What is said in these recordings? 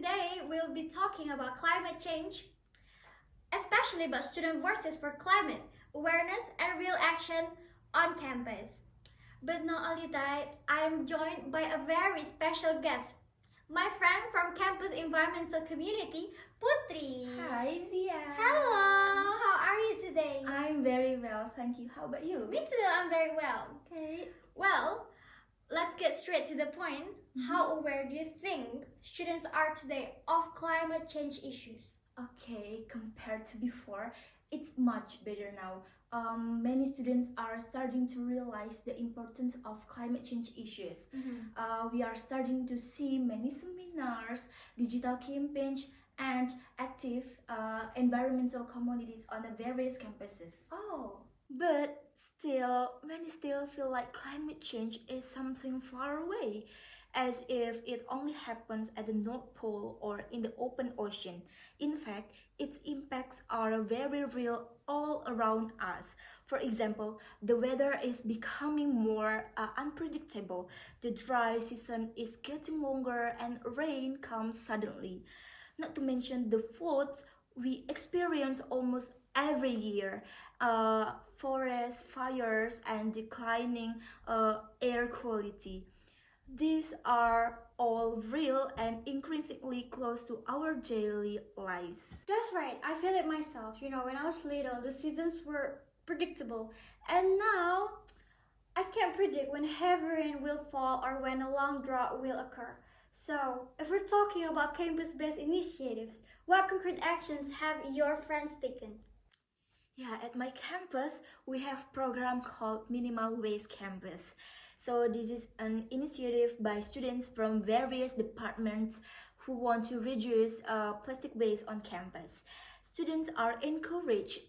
today we'll be talking about climate change, especially about student voices for climate awareness and real action on campus. But not only that, I am joined by a very special guest, my friend from campus environmental community, Putri. Hi, Zia. Hello, how are you today? I'm very well, thank you. How about you? Me too, I'm very well. Okay. Well, let's get straight to the point. How aware do you think students are today of climate change issues? Okay, compared to before, it's much better now. Many students are starting to realize the importance of climate change issues. We are starting to see many seminars, digital campaigns, and active environmental communities on the various campuses. Oh, But still, many still feel like climate change is something far away, as if it only happens at the North Pole or in the open ocean. In fact, its impacts are very real all around us. For example, the weather is becoming more unpredictable, the dry season is getting longer, and rain comes suddenly. Not to mention the floods we experience almost every year, forest fires, and declining air quality. These are all real and increasingly close to our daily lives. that's right. I feel it myself. You know, when I was little, the seasons were predictable, and now I can't predict when heavy rain will fall or when a long drought will occur. So, if we're talking about campus-based initiatives, what concrete actions have your friends taken? Yeah, at my campus, we have program called Minimal Waste Campus. So this is an initiative by students from various departments who want to reduce plastic waste on campus. Students are encouraged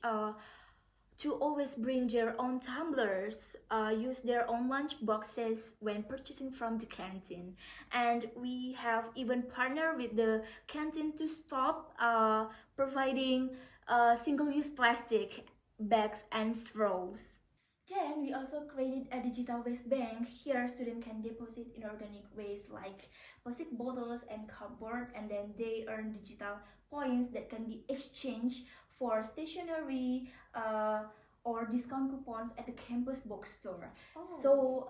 to always bring their own tumblers, use their own lunch boxes when purchasing from the canteen. And we have even partnered with the canteen to stop providing single-use plastic bags and straws. Then we also created a digital waste bank. Here students can deposit inorganic waste like plastic bottles and cardboard, and then they earn digital points that can be exchanged for stationery or discount coupons at the campus bookstore. So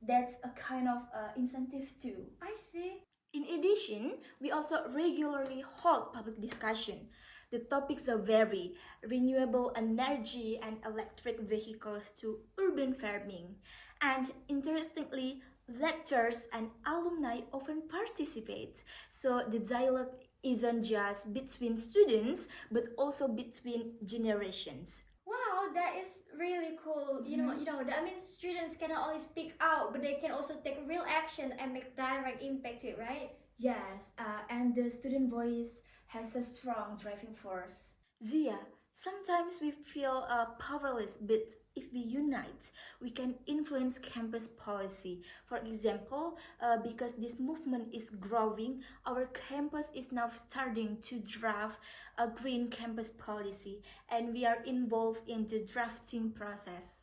that's a kind of incentive too. I see. In addition, we also regularly hold public discussion. The topics are vary: renewable energy and electric vehicles to urban farming. And interestingly, lecturers and alumni often participate. So the dialogue isn't just between students, but also between generations. Wow, that is really cool. That means students cannot only speak out, but they can also take real action and make direct impact to it, right? Yes, and the student voice has a strong driving force. Zia, sometimes we feel powerless, but if we unite, we can influence campus policy. For example, because this movement is growing, our campus is now starting to draft a green campus policy, and we are involved in the drafting process.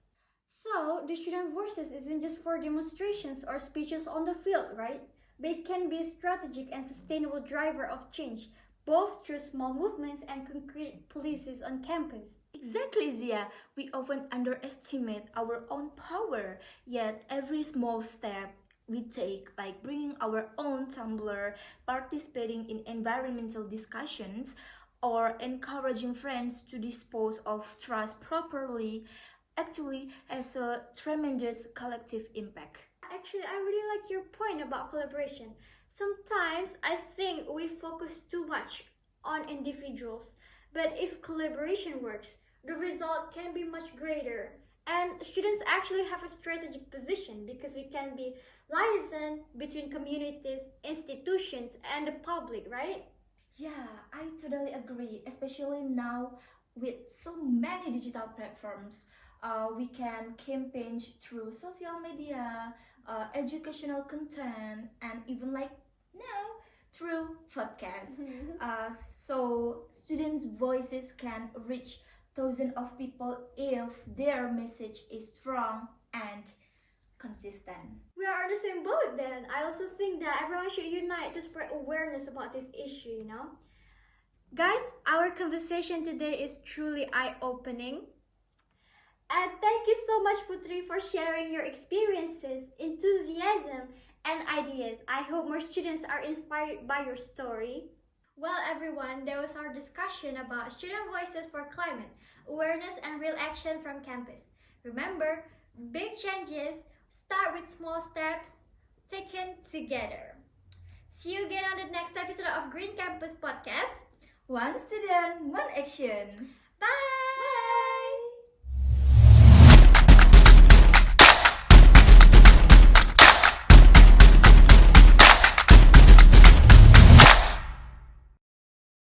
So, the student voices isn't just for demonstrations or speeches on the field, right? But it can be a strategic and sustainable driver of change, both through small movements and concrete policies on campus. Exactly, Zia. We often underestimate our own power, yet every small step we take, like bringing our own tumbler, participating in environmental discussions, or encouraging friends to dispose of trash properly, actually has a tremendous collective impact. Actually, I really like your point about collaboration. Sometimes I think we focus too much on individuals, but if collaboration works, the result can be much greater. And students actually have a strategic position because we can be liaison between communities, institutions, and the public, right? Yeah, I totally agree, especially now with so many digital platforms. We can campaign through social media, educational content, and even like now through podcasts. So students' voices can reach thousands of people if their message is strong and consistent. We are on the same boat then. I also think that everyone should unite to spread awareness about this issue, Guys, our conversation today is truly eye-opening. And thank you so much, Putri, for sharing your experiences, enthusiasm, and ideas. I hope more students are inspired by your story. Well, everyone, that was our discussion about student voices for climate, awareness, and real action from campus. Remember, big changes start with small steps taken together. See you again on the next episode of Green Campus Podcast. One student, one action. Bye!